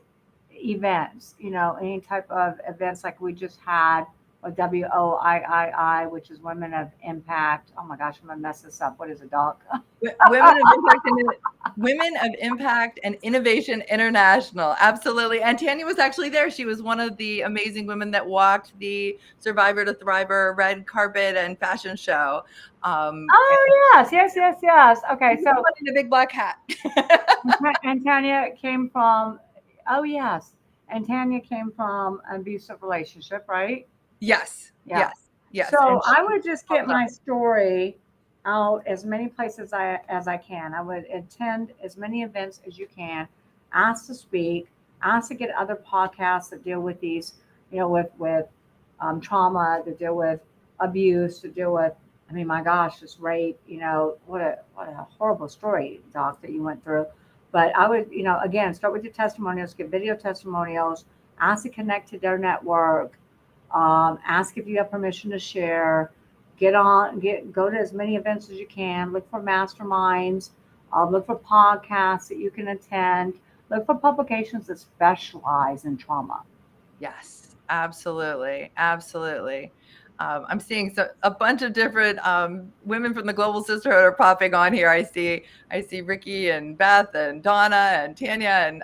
events, any type of events like we just had, or WOIII, which is Women of Impact. Oh my gosh, I'm going to mess this up. What is it, Doc? Women of Impact and Innovation International. Absolutely. And Tanya was actually there. She was one of the amazing women that walked the Survivor to Thriver red carpet and fashion show. Yes. Okay, so in a big black hat. and Tanya came from, and Tanya came from an abusive relationship, right? Yes. Yeah. Yes. So I would just get my story out as many places as I can. I would attend as many events as you can, ask to speak, ask to get other podcasts that deal with these, with trauma, to deal with abuse, to deal with, I mean, my gosh, this rape, what a horrible story, Doc, that you went through. But I would, again, start with your testimonials, get video testimonials, ask to connect to their network, ask if you have permission to share, go to as many events as you can, look for masterminds, look for podcasts that you can attend, look for publications that specialize in trauma. Yes, absolutely. I'm seeing a bunch of different women from the Global Sisterhood are popping on here. I see Ricky and Beth and Donna and Tanya, and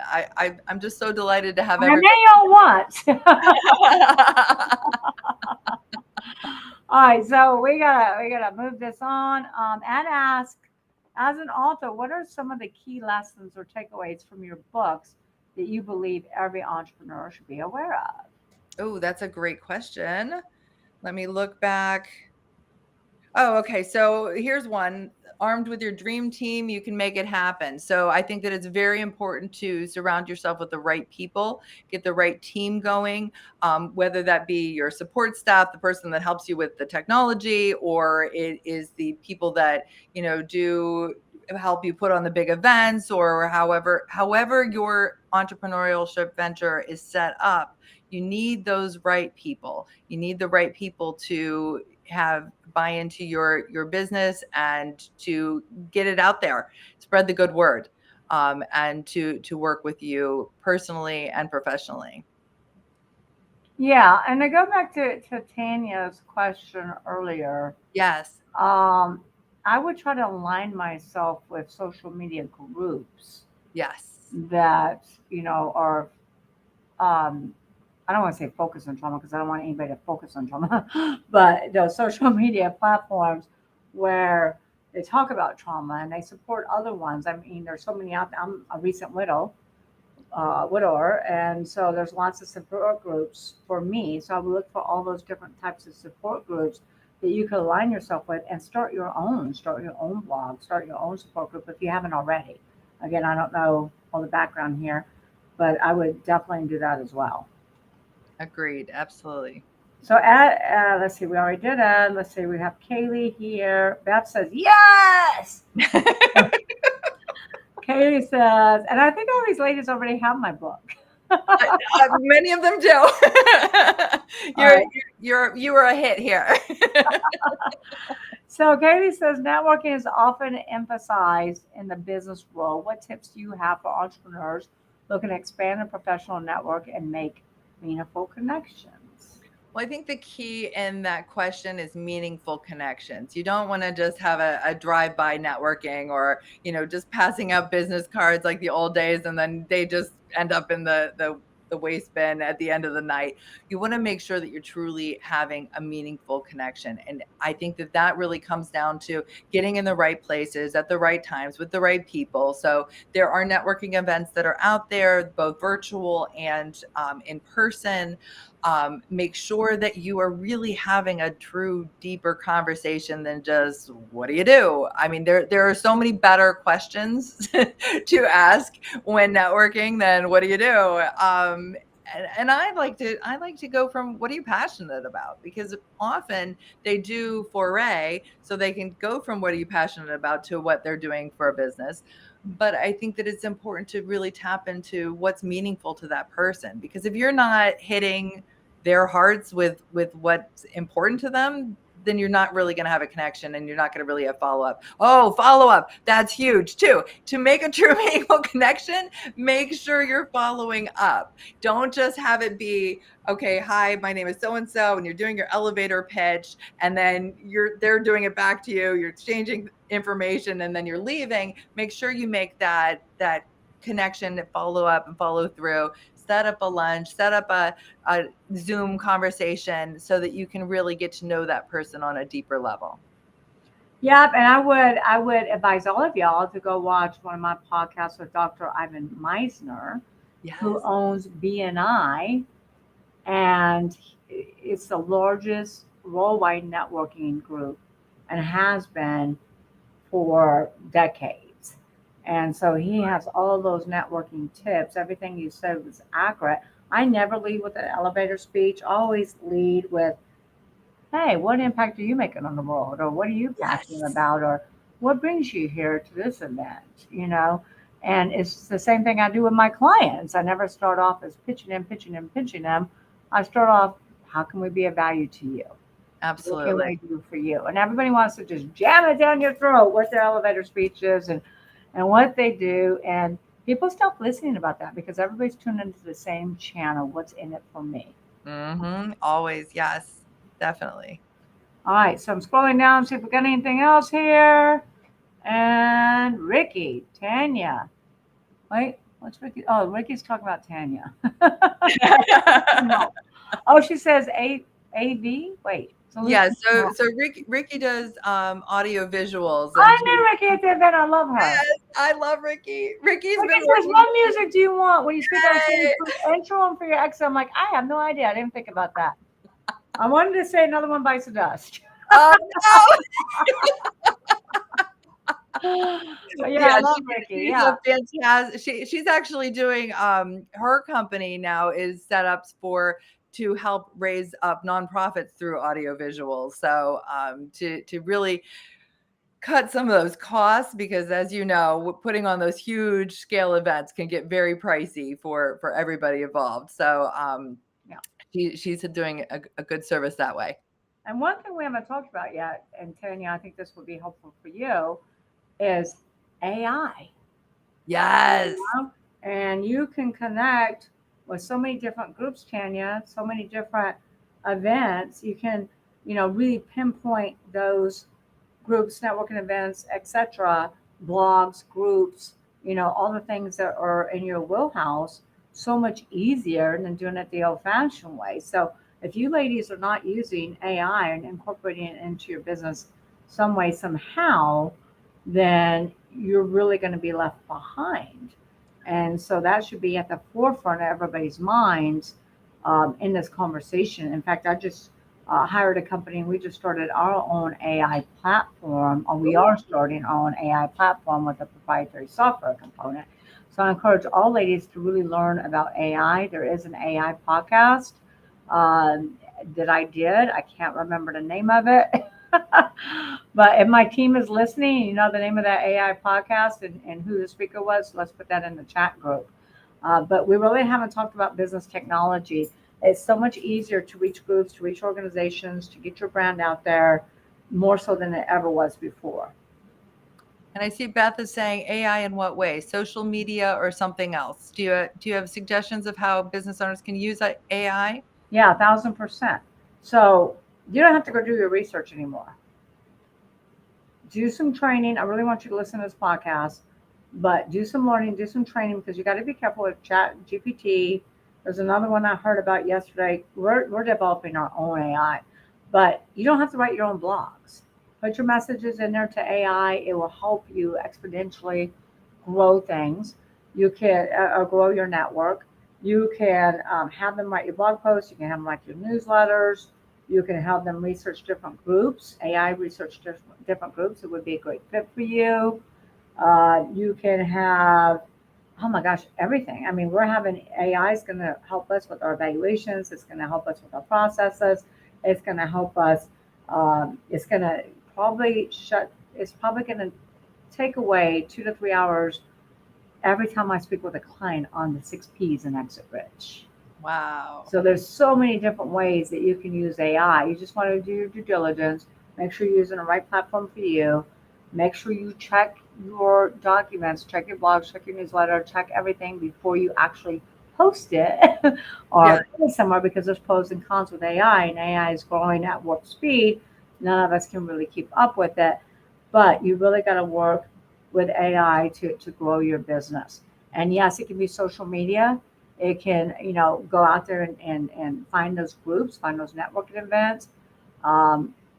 I'm just so delighted to have And everybody. they all want. All right, so we gotta move this on. And ask, as an author, what are some of the key lessons or takeaways from your books that you believe every entrepreneur should be aware of? Oh, that's a great question. Let me look back. Oh, okay. So here's one. Armed with your dream team, you can make it happen. So I think that it's very important to surround yourself with the right people, get the right team going, whether that be your support staff, the person that helps you with the technology, or it is the people that, do help you put on the big events, or however your entrepreneurship venture is set up. You need those right people. You need the right people to have buy into your business and to get it out there, spread the good word, and to work with you personally and professionally. Yeah, and to go back to Tanya's question earlier, Yes. I would try to align myself with social media groups Yes. that, are, I don't want to say focus on trauma because I don't want anybody to focus on trauma, but those social media platforms where they talk about trauma and they support other ones. I mean, there's so many out there. I'm a recent widower, and so there's lots of support groups for me. So I would look for all those different types of support groups that you could align yourself with and start your own blog, start your own support group if you haven't already. Again, I don't know all the background here, but I would definitely do that as well. Agreed. Absolutely. So let's see, we already did it. Let's see, we have Kaylee here. Beth says yes. Kaylee says, and I think all these ladies already have my book. Many of them do. You were a hit here. So Katie says networking is often emphasized in the business world. What tips do you have for entrepreneurs looking to expand a professional network and make meaningful connections? Well, I think the key in that question is meaningful connections. You don't want to just have a drive-by networking, or, just passing out business cards like the old days, and then they just end up in the waste bin at the end of the night. You want to make sure that you're truly having a meaningful connection. And I think that really comes down to getting in the right places at the right times with the right people. So there are networking events that are out there, both virtual and in person. Make sure that you are really having a true, deeper conversation than just, what do you do? I mean, there are so many better questions to ask when networking than what do you do? And I like to go from, what are you passionate about? Because often they do foray, so they can go from what are you passionate about to what they're doing for a business. But I think that it's important to really tap into what's meaningful to that person, because if you're not hitting their hearts with what's important to them, then you're not really going to have a connection, and you're not going to really have follow-up. Oh, follow-up. That's huge too. To make a true meaningful connection, make sure you're following up. Don't just have it be, okay, hi, my name is so-and-so, and you're doing your elevator pitch, and then they're doing it back to you. You're exchanging information, and then you're leaving. Make sure you make that connection, follow up and follow through. Set up a lunch, set up a Zoom conversation so that you can really get to know that person on a deeper level. Yep, and I would advise all of y'all to go watch one of my podcasts with Dr. Ivan Meisner, Yes. who owns BNI, and it's the largest worldwide networking group and has been for decades. And so he has all those networking tips. Everything you said was accurate. I never lead with an elevator speech. I always lead with, hey, what impact are you making on the world? Or what are you passionate about? Or what brings you here to this event? And it's the same thing I do with my clients. I never start off as pitching them. I start off, how can we be of value to you? Absolutely. What can we do for you? And everybody wants to just jam it down your throat what their elevator speech is and what they do. And people stop listening about that because everybody's tuned into the same channel. What's in it for me? Always. Yes, definitely. All right, so I'm scrolling down, see if we got anything else here. And Ricky, Tanya. Wait, what's Ricky? Oh, Ricky's talking about Tanya. No. Oh, she says AV. Wait, Yeah, solution. so Ricky does audio visuals and I knew Ricky at the event. I love her. yes, I love Ricky. Ricky's Ricky been says, working "What music do you want when you speak on stage Yay! for intro and for your exit?" I'm like, I have no idea. I didn't think about that. I wanted to say another one bites the dust. Oh no. Yeah, Yeah, I love Ricky. she's Yeah. a fantastic she's actually doing her company now is set up for to help raise up nonprofits through audio visuals. So to really cut some of those costs because as you know, putting on those huge scale events can get very pricey for everybody involved. So Yeah. she's doing a good service that way. And one thing we haven't talked about yet, and Tanya, I think this would be helpful for you, is AI. Yes. And you can connect with so many different groups, Tanya, so many different events. You can, really pinpoint those groups, networking events, etc., blogs, groups, all the things that are in your wheelhouse so much easier than doing it the old fashioned way. So if you ladies are not using AI and incorporating it into your business some way, somehow, then you're really going to be left behind. And so that should be at the forefront of everybody's minds in this conversation. In fact, I just hired a company and we just started our own AI platform, or we are starting our own AI platform with a proprietary software component. So I encourage all ladies to really learn about AI. There is an AI podcast that I did. I can't remember the name of it. But if my team is listening, you know the name of that AI podcast and who the speaker was, let's put that in the chat group. But we really haven't talked about business technology. It's so much easier to reach groups, to reach organizations, to get your brand out there more so than it ever was before. And I see Beth is saying AI in what way? Social media or something else? Do you have suggestions of how business owners can use AI? Yeah, 1,000%. So you don't have to go do your research anymore. Do some training. I really want you to listen to this podcast, but do some learning, do some training because you got to be careful with Chat GPT. There's another one I heard about yesterday. We're developing our own AI, but you don't have to write your own blogs. Put your messages in there to AI. It will help you exponentially grow things. You can grow your network. You can have them write your blog posts. You can have them write your newsletters. You can have them research different groups. AI research different groups. It would be a great fit for you. You can have, oh my gosh, everything. I mean, we're having AI is going to help us with our evaluations. It's going to help us with our processes. It's going to help us. It's going to probably It's probably going to take away 2 to 3 hours every time I speak with a client on the 6 P's in Exit Rich. Wow. So there's so many different ways that you can use AI. You just want to do your due diligence. Make sure you're using the right platform for you. Make sure you check your documents, check your blogs, check your newsletter, check everything before you actually post it Yeah. or put it somewhere because there's pros and cons with AI and AI is growing at warp speed. None of us can really keep up with it, but you really got to work with AI to grow your business. And yes, it can be social media. It can, go out there and find those groups, find those networking events.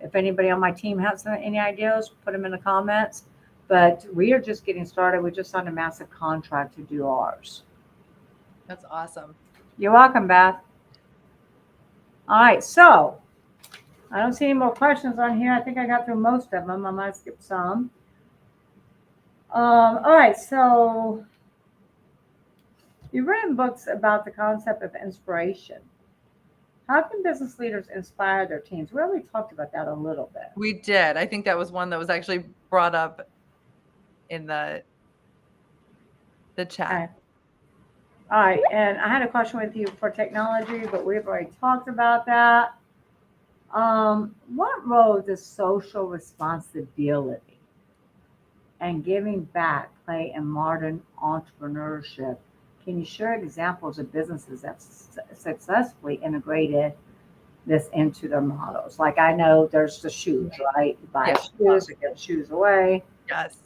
If anybody on my team has any ideas, put them in the comments. But we are just getting started. We just signed a massive contract to do ours. That's awesome. You're welcome, Beth. All right, so I don't see any more questions on here. I think I got through most of them. I might skip some. All right, so you've written books about the concept of inspiration. How can business leaders inspire their teams? We already talked about that a little bit. We did. I think that was one that was actually brought up in the chat. Okay. All right, and I had a question with you for technology, but we've already talked about that. What role does social responsibility and giving back play in modern entrepreneurship? Can you share examples of businesses that successfully integrated this into their models. Like I know there's the shoes, right? You buy Yes. shoes to give shoes away. Yes.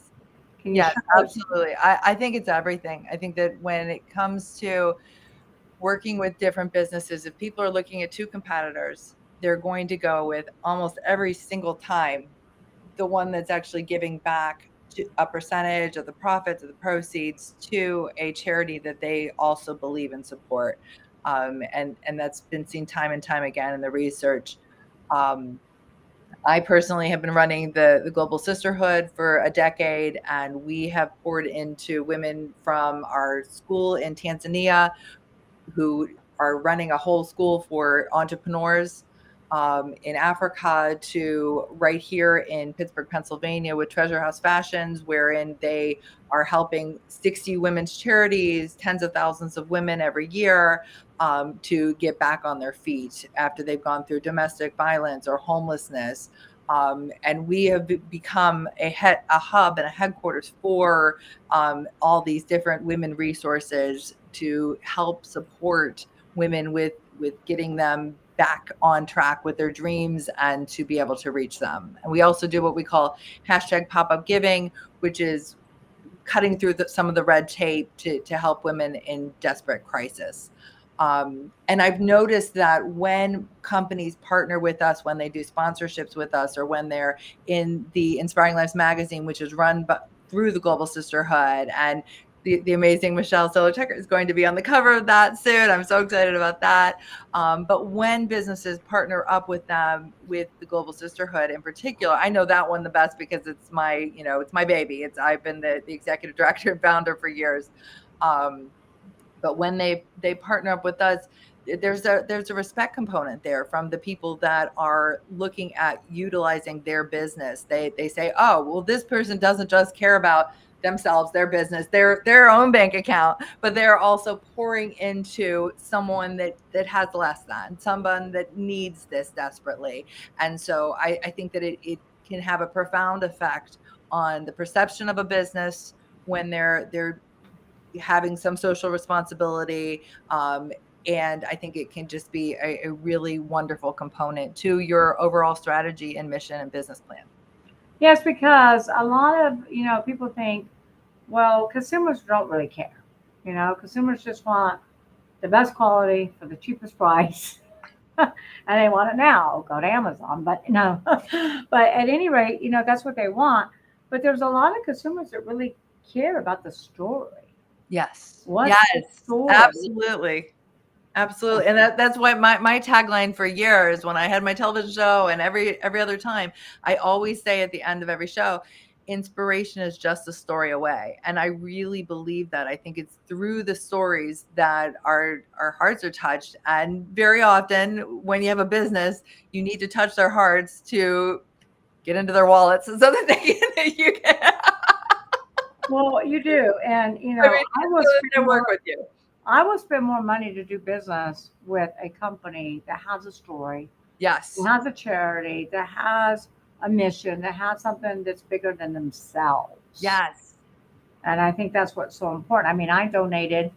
Can you Yes, share? absolutely. I think it's everything. I think that when it comes to working with different businesses, if people are looking at two competitors, they're going to go with almost every single time the one that's actually giving back to a percentage of the profits of the proceeds to a charity that they also believe and support. And that's been seen time and time again in the research. Um, I personally have been running the Global Sisterhood for a decade, and we have poured into women from our school in Tanzania who are running a whole school for entrepreneurs in Africa, to right here in Pittsburgh, Pennsylvania, with Treasure House Fashions, wherein they are helping 60 women's charities, tens of thousands of women every year, to get back on their feet after they've gone through domestic violence or homelessness. And we have become a hub and a headquarters for all these different women resources to help support women with getting them back on track with their dreams and to be able to reach them. And we also do what we call hashtag pop-up giving, which is cutting through some of the red tape to help women in desperate crisis. And I've noticed that when companies partner with us, when they do sponsorships with us, or when they're in the Inspiring Lives magazine, which is run through the Global Sisterhood, and the amazing Michelle Solochecker is going to be on the cover of that soon. I'm so excited about that. But when businesses partner up with them, with the Global Sisterhood in particular, I know that one the best because it's my baby. I've been the executive director and founder for years. But when they partner up with us, there's a respect component there from the people that are looking at utilizing their business. They say, oh, well, this person doesn't just care about themselves, their business, their own bank account, but they're also pouring into someone that has less than, someone that needs this desperately. And so I think that it can have a profound effect on the perception of a business when they're having some social responsibility. And I think it can just be a really wonderful component to your overall strategy and mission and business plan. Yes, because a lot of people think, well, consumers don't really care. Consumers just want the best quality for the cheapest price. And they want it now. Go to Amazon, but no. But at any rate, that's what they want. But there's a lot of consumers that really care about the story. Yes. What's the Yes, story? absolutely. Absolutely. And that's why my tagline for years, when I had my television show and every other time, I always say at the end of every show, inspiration is just a story away. And I really believe that. I think it's through the stories that our hearts are touched. And very often when you have a business, you need to touch their hearts to get into their wallets so that you can Well, you do, and I mean, I so will that spend they work more. with you. I will spend more money to do business with a company that has a story, that Yes. has a charity, that has a mission, that has something that's bigger than themselves. Yes. And I think that's what's so important. I mean, I donated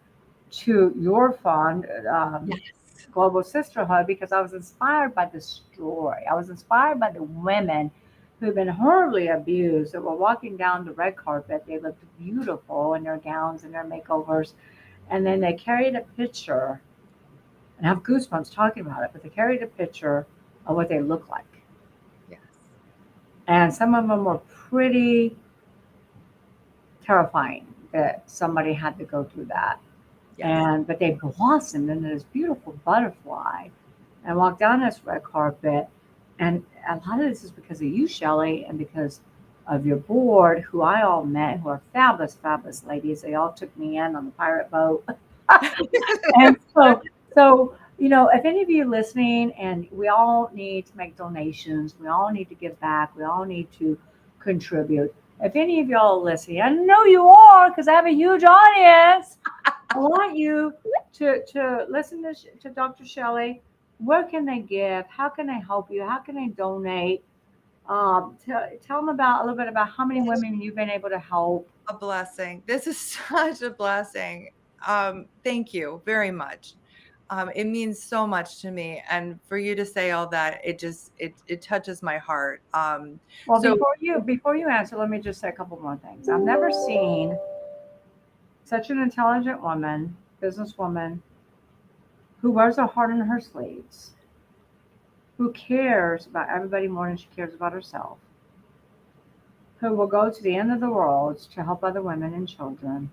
to your fund, Yes. Global Sisterhood, because I was inspired by the story. I was inspired by the women who've been horribly abused, that were walking down the red carpet. They looked beautiful in their gowns and their makeovers. And then they carried a picture, and I have goosebumps talking about it, but they carried a picture of what they look like. Yes. And some of them were pretty terrifying that somebody had to go through that. Yes. But they blossomed into this beautiful butterfly and walked down this red carpet. And a lot of this is because of you, Shellie, and because of your board, who I all met, who are fabulous, fabulous ladies. They all took me in on the pirate boat. And so, if any of you listening, and we all need to make donations, we all need to give back, we all need to contribute. If any of y'all are listening, I know you are because I have a huge audience. I want you to listen to Dr. Shellie. Where can they give? How can they help you? How can they donate? Tell them about a little bit about how many women you've been able to help. A blessing. This is such a blessing. Thank you very much. It means so much to me. And for you to say all that, it touches my heart. Well, So before you answer, let me just say a couple more things. I've never seen such an intelligent woman, businesswoman, who wears her heart on her sleeves, who cares about everybody more than she cares about herself, who will go to the end of the world to help other women and children,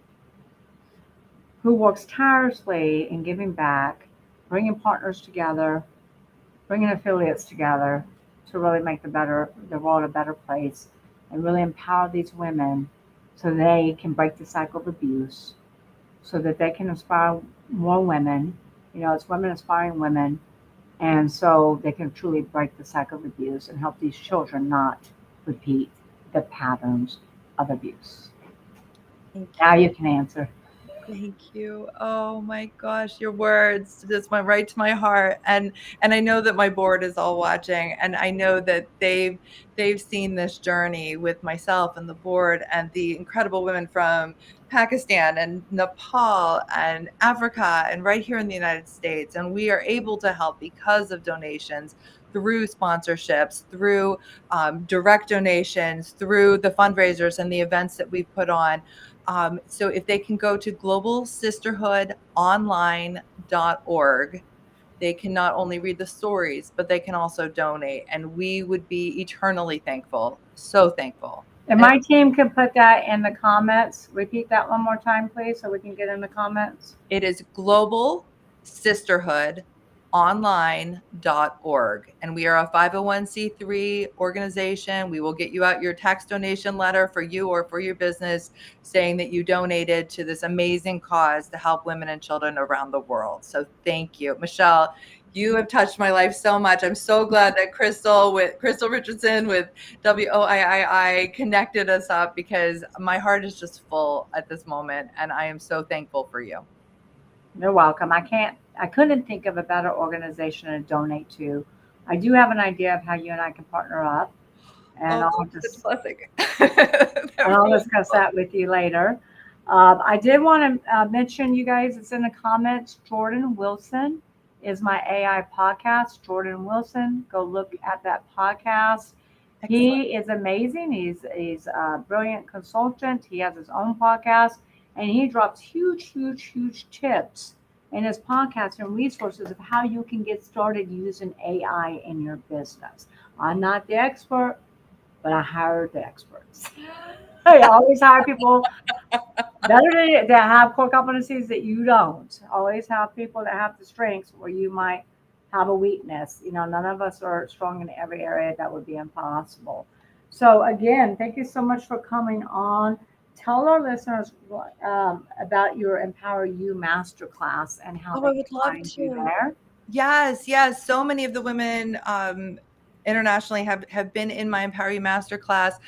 who works tirelessly in giving back, bringing partners together, bringing affiliates together to really make the world a better place and really empower these women so they can break the cycle of abuse, so that they can inspire more women. It's women inspiring women, and so they can truly break the cycle of abuse and help these children not repeat the patterns of abuse. thank Now you. you can answer. Thank you. Oh my gosh, your words just went right to my heart. And I know that my board is all watching, and I know that they've seen this journey with myself and the board and the incredible women from Pakistan and Nepal and Africa and right here in the United States. And we are able to help because of donations, through sponsorships, through direct donations, through the fundraisers and the events that we put on. So if they can go to globalsisterhoodonline.org, they can not only read the stories, but they can also donate. And we would be eternally thankful. So thankful. And And my team can put that in the comments. Repeat that one more time, please, so we can get in the comments. it is Global Sisterhood online.org, and we are a 501c3 organization. We will get you out your tax donation letter for you or for your business saying that you donated to this amazing cause to help women and children around the world. So thank you, Michelle. You have touched my life so much. I'm so glad that Crystal Richardson with WOIII connected us up, because my heart is just full at this moment, and I am so thankful for you. You're welcome. I couldn't think of a better organization to donate to. I do have an idea of how you and I can partner up, and Oh, I'll such a just blessing. and I'll discuss that with you later. I did want to mention, you guys, it's in the comments. Jordan Wilson is my AI podcast. Jordan Wilson, go look at that podcast. Excellent. He is amazing. He's a brilliant consultant. He has his own podcast, and he drops huge tips in his podcast and resources of how you can get started using AI in your business. I'm not the expert, but I hired the experts. I always hire people better that have core competencies that you don't. Always have people that have the strengths where you might have a weakness. None of us are strong in every area. That would be impossible. So again, thank you so much for coming on. Tell our listeners about your Empower You Masterclass and how Oh, they I can would love find you to. there. Yes. So many of the women internationally have been in my Empower You Masterclass.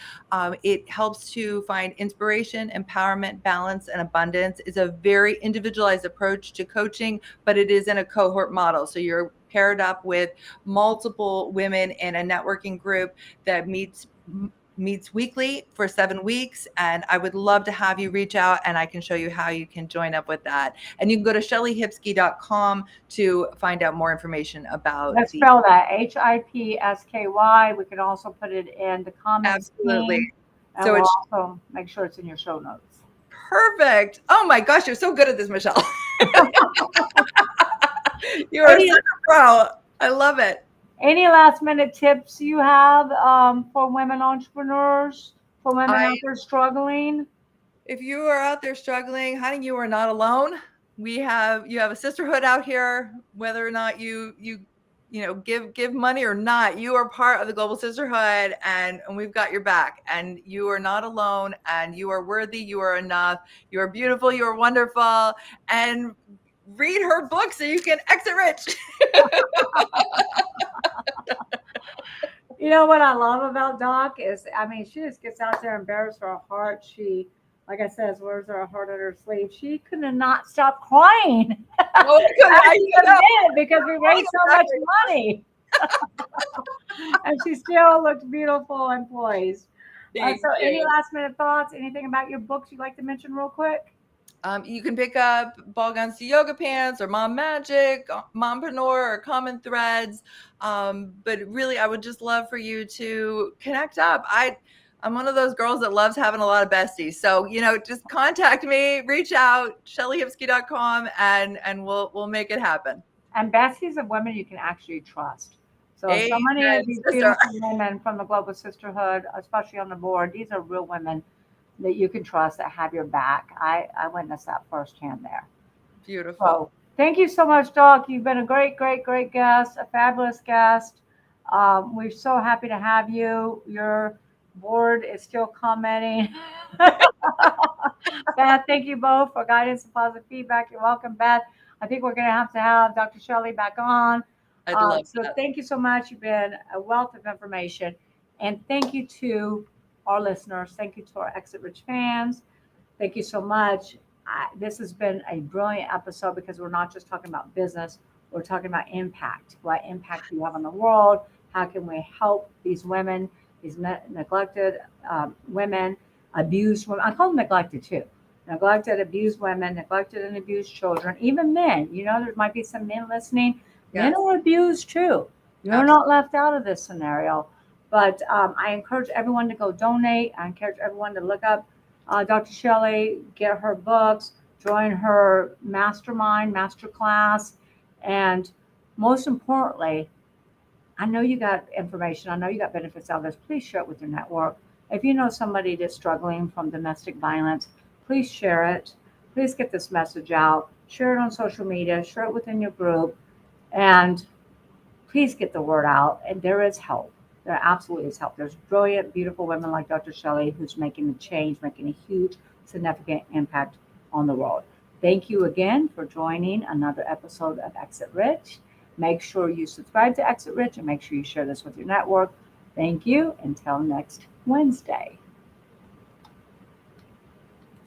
It helps to find inspiration, empowerment, balance, and abundance. It's a very individualized approach to coaching, but it is in a cohort model. So you're paired up with multiple women in a networking group that meets weekly for 7 weeks. And I would love to have you reach out, and I can show you how you can join up with that. And you can go to shelliehipsky.com to find out more information about Let's the. spell that HIPSKY. We can also put it in the comments Absolutely. team, and So we'll it's also make sure it's in your show notes. perfect. Oh my gosh, you're so good at this, Michelle. You are Any, such a pro. I love it. any last minute tips you have for women entrepreneurs, for women I out there struggling? If you are out there struggling, honey, you are not alone. You have a sisterhood out here, whether or not you give money or not, you are part of the Global Sisterhood, and we've got your back, and you are not alone, and you are worthy, you are enough, you are beautiful, you are wonderful, and read her book so you can exit rich. You know what I love about Doc is, I mean, she just gets out there and bears her heart. She, like I said, wears her heart on her sleeve. She could have not stopped crying Oh, at I the know. event because we raised so much money. And she still looked beautiful and poised. Thank So, any you. last minute thoughts? Anything about your books you'd like to mention real quick? You can pick up Ball Guns to Yoga Pants or Mom Magic, Mompreneur, or Common Threads. But really, I would just love for you to connect up. I'm one of those girls that loves having a lot of besties. So, just contact me, reach out, ShellieHipsky.com, and we'll make it happen. And besties of women you can actually trust. So many Amen, of these sister. beautiful women from the Global Sisterhood, especially on the board, these are real women that you can trust that have your back. I witnessed that firsthand there. Beautiful. So thank you so much, Doc. You've been a great, great, great guest, a fabulous guest. We're so happy to have you. Your board is still commenting. Beth, thank you both for guidance and positive feedback. You're welcome, Beth. I think we're going to have Dr. Shellie back on. I'd love So that. thank you so much. You've been a wealth of information. And thank you to our listeners. Thank you to our Exit Rich fans. Thank you so much. This has been a brilliant episode because we're not just talking about business. We're talking about impact. What impact do you have on the world? How can we help these women, these neglected women, abused women? I call them neglected too. Neglected, abused women, neglected and abused children, even men. There might be some men listening. Yes. Men are abused too. You're not left out of this scenario. But I encourage everyone to go donate. I encourage everyone to look up Dr. Shellie, get her books, join her mastermind, masterclass, and most importantly, I know you got information. I know you got benefits out of this. Please share it with your network. If you know somebody that's struggling from domestic violence, please share it. Please get this message out. Share it on social media. Share it within your group. And please get the word out. And there is help. There absolutely is help. There's brilliant, beautiful women like Dr. Shellie who's making a change, making a huge, significant impact on the world. Thank you again for joining another episode of Exit Rich. Make sure you subscribe to Exit Rich and make sure you share this with your network. Thank you. Until next Wednesday.